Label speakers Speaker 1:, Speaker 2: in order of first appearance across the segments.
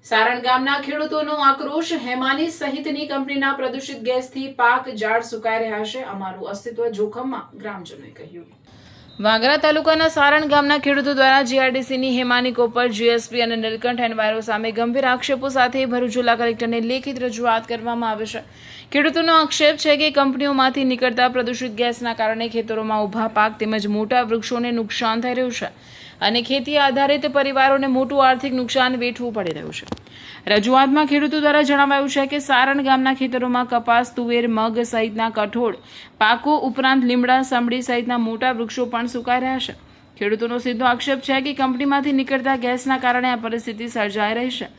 Speaker 1: સારણ ગામના ખેડૂતોનો આક્રોશ, હેમાની સહિતની કંપનીના પ્રદૂષિત ગેસથી પાક ઝાડ સુકાઈ રહ્યા છે, અમારું અસ્તિત્વ જોખમમાં, ગ્રામજનોએ કહ્યું। વાગરા તાલુકાના સારણ ગામના ખેડૂતો દ્વારા જીઆરડીસીની હેમાની કોપર, જીએસપી અને નીલકંઠ એન્વાયરો સામે ગંભીર આક્ષેપો સાથે ભરૂચ જિલ્લા કલેક્ટરને લેખિત રજૂઆત કરવામાં આવી છે। ખેડૂતોનો આક્ષેપ છે કે કંપનીઓમાંથી નીકળતા પ્રદૂષિત ગેસના કારણે ખેતરોમાં ઊભા પાક તેમજ મોટા વૃક્ષોને નુકસાન થઈ રહ્યું છે અને ખેતી આધારિત પરિવારોને મોટું આર્થિક નુકસાન વેઠવું પડી રહ્યું છે। રજૂઆતમાં ખેડૂતો દ્વારા જણાવાયું છે કે સારણ ગામના ખેતરોમાં કપાસ, તુવેર, મગ સહિતના કઠોળ પાકો ઉપરાંત લીમડા, સમડી સહિતના મોટા વૃક્ષો પણ સુકાઈ રહ્યા છે। ખેડૂતોનો સીધો આક્ષેપ છે કે કંપનીમાંથી નીકળતા ગેસના કારણે આ પરિસ્થિતિ સર્જાઈ રહી છે।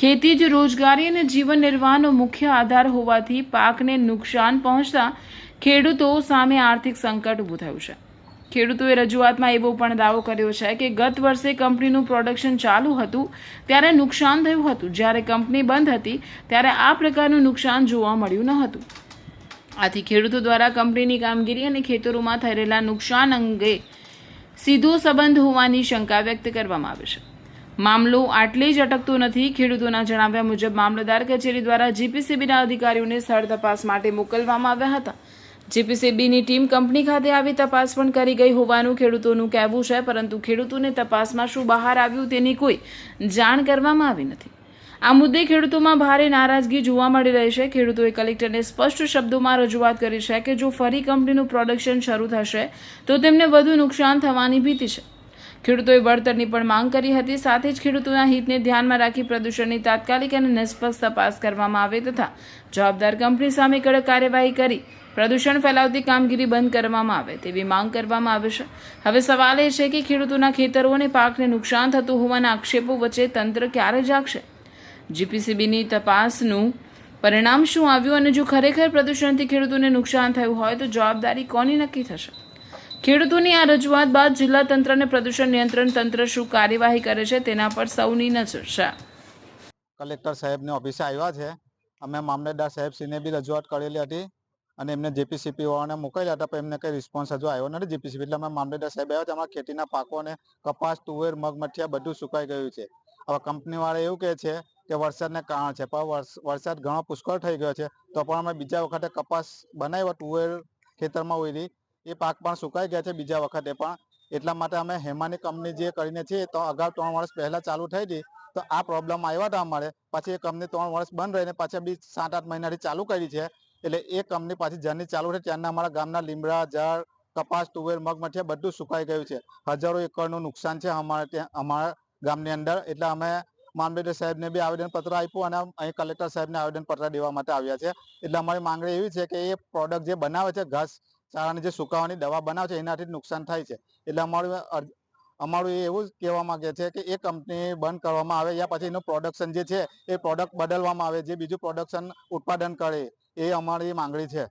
Speaker 1: ખેતી જ રોજગારી અને જીવન નિર્વાહનો મુખ્ય આધાર હોવાથી પાકને નુકસાન પહોંચતા ખેડૂતો સામે આર્થિક સંકટ ઊભું થયું છે। ખેડૂતોએ રજૂઆતમાં એવો પણ દાવો કર્યો છે કે ગત વર્ષે કંપનીનું પ્રોડક્શન ચાલુ હતું ત્યારે નુકસાન થયું હતું, જ્યારે કંપની બંધ હતી ત્યારે આ પ્રકારનું નુકસાન જોવા મળ્યું ન હતું। આથી ખેડૂતો દ્વારા કંપનીની કામગીરી અને ખેતરોમાં થઈ રહેલા નુકસાન અંગે સીધો સંબંધ હોવાની શંકા વ્યક્ત કરવામાં આવી છે। મામલો આટલે જ અટકતો નથી। ખેડૂતોના જણાવ્યા મુજબ મામલતદાર કચેરી દ્વારા જીપીસીબીના અધિકારીઓને સ્થળ તપાસ માટે મોકલવામાં આવ્યા હતા। જીપીસીબીની ટીમ કંપની ખાતે આવી તપાસ પણ કરી ગઈ હોવાનું ખેડૂતોનું કહેવું છે, પરંતુ ખેડૂતોને તપાસમાં શું બહાર આવ્યું તેની કોઈ જાણ કરવામાં આવી નથી। આ મુદ્દે ખેડૂતોમાં ભારે નારાજગી જોવા મળી રહી છે। ખેડૂતોએ કલેક્ટરને સ્પષ્ટ શબ્દોમાં રજૂઆત કરી છે કે જો ફરી કંપનીનું પ્રોડક્શન શરૂ થશે તો તેમને વધુ નુકસાન થવાની ભીતિ છે। ખેડૂતોએ વળતરની પણ માંગ કરી હતી। સાથે જ ખેડૂતોના હિતને ધ્યાનમાં રાખી પ્રદૂષણની તાત્કાલિક અને નિષ્પક્ષ તપાસ કરવામાં આવે તથા જવાબદાર કંપની સામે કડક કાર્યવાહી કરી પ્રદૂષણ ફેલાવતી કામગીરી બંધ કરવામાં આવે તેવી માંગ કરવામાં આવી છે। હવે સવાલ એ છે કે ખેડૂતોના ખેતરો અને પાકને નુકસાન થતું હોવાના આક્ષેપો વચ્ચે તંત્ર ક્યારે જાગશે? જીપીસીબીની તપાસનું પરિણામ શું આવ્યું અને જો ખરેખર પ્રદૂષણથી ખેડૂતોને નુકસાન થયું હોય તો જવાબદારી કોની નક્કી થશે? ખેડૂતોની આ રજૂઆત બાદ જિલ્લા તંત્ર અને પ્રદૂષણ નિયંત્રણ તંત્ર શું કાર્યવાહી કરે છે તેના પર સૌની નજર છે।
Speaker 2: કલેક્ટર સાહેબની ઓફિસે આવ્યા છે। અમે મામલતદાર સાહેબશ્રીને બી રજૂઆત કરેલી હતી અને એમને જીપીસીબી વાળાને મોકલ્યા હતા, પણ એમને કંઈ રિસ્પોન્સ હજુ આવ્યો નથી જીપીસીબી। એટલે અમે મામલતદાર સાહેબ આવ્યા છે। અમારા ખેતીના પાકોને કપાસ, તુવેર, મગ, મઠિયા બધું સુકાઈ ગયું છે। હવે કંપનીવાળા એવું કહે છે કે વરસાદને કારણે છે, પણ વરસાદ ઘણો પુષ્કળ થઈ ગયો છે તો પણ અમે બીજા વખતે કપાસ બનાવ્યો, તુવેર ખેતરમાં ઉયરી, એ પાક પણ સુકાઈ ગયા છે બીજા વખતે પણ। એટલા માટે અમે હેમાની કંપની જે કરીને છે તો અગાઉ 3 વર્ષ પહેલા ચાલુ થઈ હતી તો આ પ્રોબ્લેમ આવ્યા હતા અમારે, પછી એ કંપની 3 વર્ષ બંધ રહીને પાછી બી 7-8 મહિનાથી ચાલુ કરી છે। એટલે એ કંપની પાછી જર્ની ચાલુ થઈ ત્યારના અમારા ગામના લીમડા, ઝાડ, કપાસ, તુવેર, મગ, મઠિયા બધું સુકાઈ ગયું છે। હજારો એકરનું નુકસાન છે અમારે ત્યાં, અમારા ગામની અંદર। એટલે અમે મામલતદાર સાહેબને બી આવેદનપત્ર આપ્યું અને અહીં કલેક્ટર સાહેબને આવેદનપત્ર દેવા માટે આવ્યા છે। એટલે અમારી માંગણી એવી છે કે એ પ્રોડક્ટ જે બનાવે છે, ઘાસ ચારાની જે સુકાવાની દવા બનાવે છે એનાથી નુકસાન થાય છે। એટલે અમારું એવું જ કહેવા માંગે છે કે એ કંપની બંધ કરવામાં આવે યા પછી એનું પ્રોડક્શન જે છે એ પ્રોડક્ટ બદલવામાં આવે, જે બીજું પ્રોડક્શન ઉત્પાદન કરે, એ અમારી માંગણી છે।